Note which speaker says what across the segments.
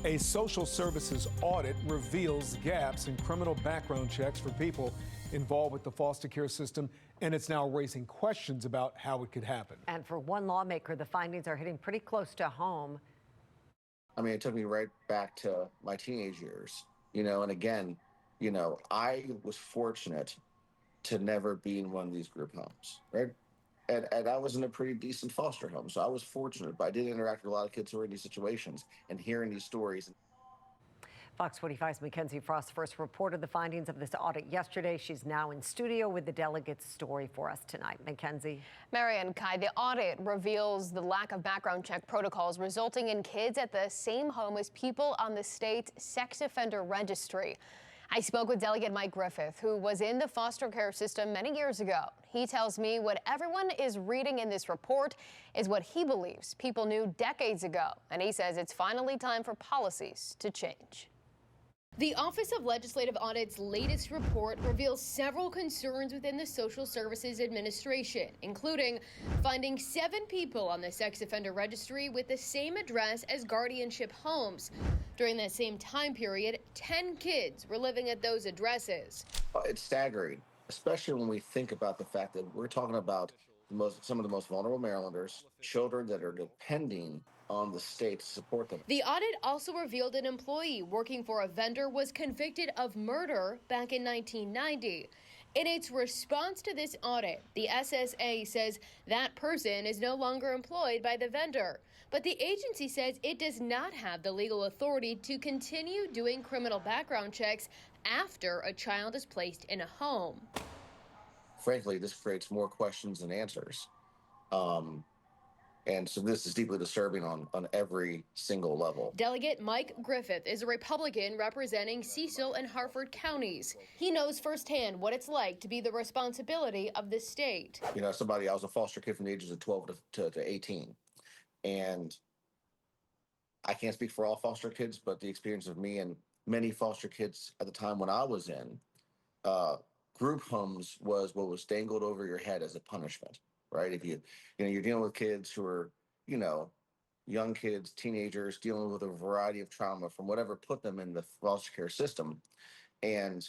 Speaker 1: A social services audit reveals gaps in criminal background checks for people involved with the foster care system, and it's now raising questions about how it could happen.
Speaker 2: And for one lawmaker, the findings are hitting pretty close to home.
Speaker 3: I mean, it took me right back to my teenage years, and again, I was fortunate to never be in one of these group homes, right? And I was in a pretty decent foster home, so I was fortunate, but I did interact with a lot of kids who were in these situations and hearing these stories.
Speaker 2: Fox 45's Mackenzie Frost first reported the findings of this audit yesterday. She's now in studio with the delegate's story for us tonight. Mackenzie.
Speaker 4: Marian Kai, the audit reveals the lack of background check protocols resulting in kids at the same home as people on the state's sex offender registry. I spoke with Delegate Mike Griffith, who was in the foster care system many years ago. He tells me what everyone is reading in this report is what he believes people knew decades ago. And he says it's finally time for policies to change. The Office of Legislative Audits' latest report reveals several concerns within the Social Services Administration, including finding 7 people on the sex offender registry with the same address as guardianship homes. During that same time period, 10 kids were living at those addresses.
Speaker 3: It's staggering, especially when we think about the fact that we're talking about some of the most vulnerable Marylanders, children that are depending on the state to support them.
Speaker 4: The audit also revealed an employee working for a vendor was convicted of murder back in 1990. In its response to this audit, the SSA says that person is no longer employed by the vendor. But the agency says it does not have the legal authority to continue doing criminal background checks after a child is placed in a home.
Speaker 3: Frankly, this creates more questions than answers. And so this is deeply disturbing on every single level.
Speaker 4: Delegate Mike Griffith is a Republican representing Cecil and Harford Counties. He knows firsthand what it's like to be the responsibility of the state.
Speaker 3: I was a foster kid from the ages of 12 to 18. And I can't speak for all foster kids, but the experience of me and many foster kids at the time when I was in, group homes was what was dangled over your head as a punishment. Right? If you're dealing with kids who are, young kids, teenagers, dealing with a variety of trauma from whatever put them in the foster care system. And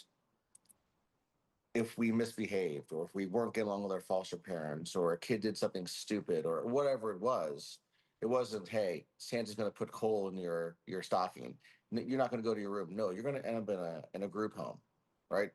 Speaker 3: if we misbehaved, or if we weren't getting along with our foster parents, or a kid did something stupid, or whatever it wasn't, hey, Santa's going to put coal in your stocking. You're not going to go to your room. No, you're going to end up in a group home, right?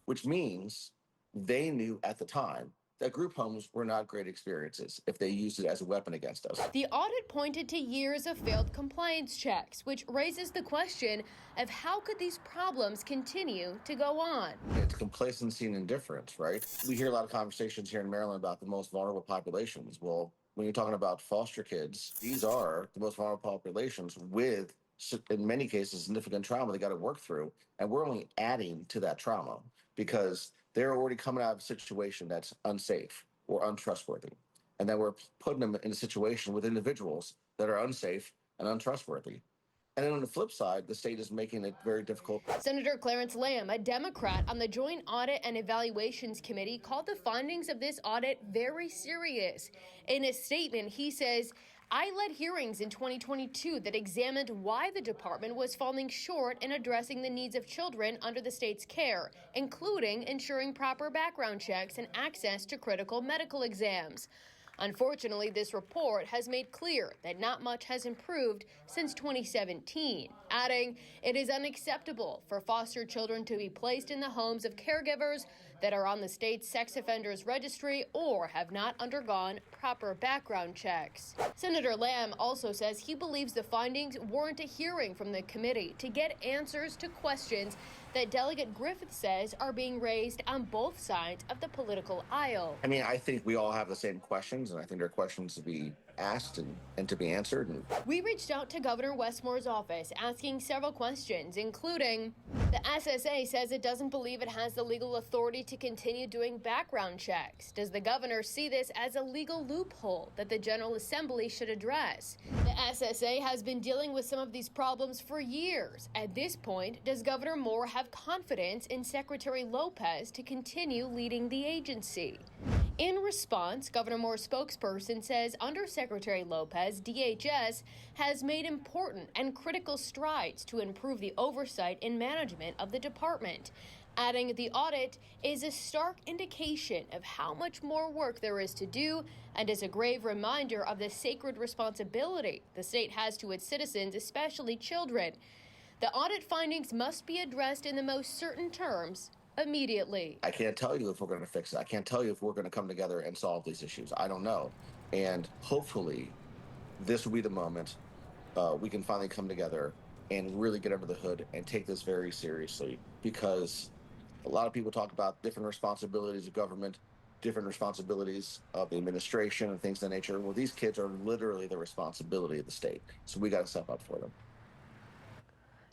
Speaker 3: Which means they knew at the time that group homes were not great experiences if they used it as a weapon against us.
Speaker 4: The audit pointed to years of failed compliance checks, which raises the question of how could these problems continue to go on?
Speaker 3: It's complacency and indifference, right? We hear a lot of conversations here in Maryland about the most vulnerable populations. Well, when you're talking about foster kids, these are the most vulnerable populations with, in many cases, significant trauma they got to work through. And we're only adding to that trauma because they're already coming out of a situation that's unsafe or untrustworthy. And then we're putting them in a situation with individuals that are unsafe and untrustworthy. And then on the flip side, the state is making it very difficult.
Speaker 4: Senator Clarence Lamb, a Democrat on the Joint Audit and Evaluations Committee, called the findings of this audit very serious. In a statement, he says, I led hearings in 2022 that examined why the department was falling short in addressing the needs of children under the state's care, including ensuring proper background checks and access to critical medical exams. Unfortunately, this report has made clear that not much has improved since 2017, adding it is unacceptable for foster children to be placed in the homes of caregivers that are on the state's sex offenders registry or have not undergone proper background checks. Senator Lamb also says he believes the findings warrant a hearing from the committee to get answers to questions that Delegate Griffith says are being raised on both sides of the political aisle.
Speaker 3: I mean, I think we all have the same questions, and I think there are questions to be asked and to be answered.
Speaker 4: We reached out to Governor Westmore's office asking several questions, including the SSA says it doesn't believe it has the legal authority to continue doing background checks. Does the governor see this as a legal loophole that the General Assembly should address? The SSA has been dealing with some of these problems for years. At this point, does Governor Moore have confidence in Secretary Lopez to continue leading the agency? In response, Governor Moore's spokesperson says Undersecretary Lopez, DHS, has made important and critical strides to improve the oversight and management of the department, adding the audit is a stark indication of how much more work there is to do and is a grave reminder of the sacred responsibility the state has to its citizens, especially children. The audit findings must be addressed in the most certain terms immediately.
Speaker 3: I can't tell you if we're going to fix it. I can't tell you if we're going to come together and solve these issues. I don't know. And hopefully this will be the moment we can finally come together and really get under the hood and take this very seriously, because a lot of people talk about different responsibilities of government, different responsibilities of the administration and things of that nature. Well, these kids are literally the responsibility of the state. So we got to step up for them.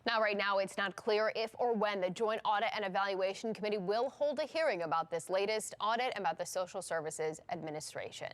Speaker 5: Now, right now, it's not clear if or when the Joint Audit and Evaluation Committee will hold a hearing about this latest audit about the Social Services Administration.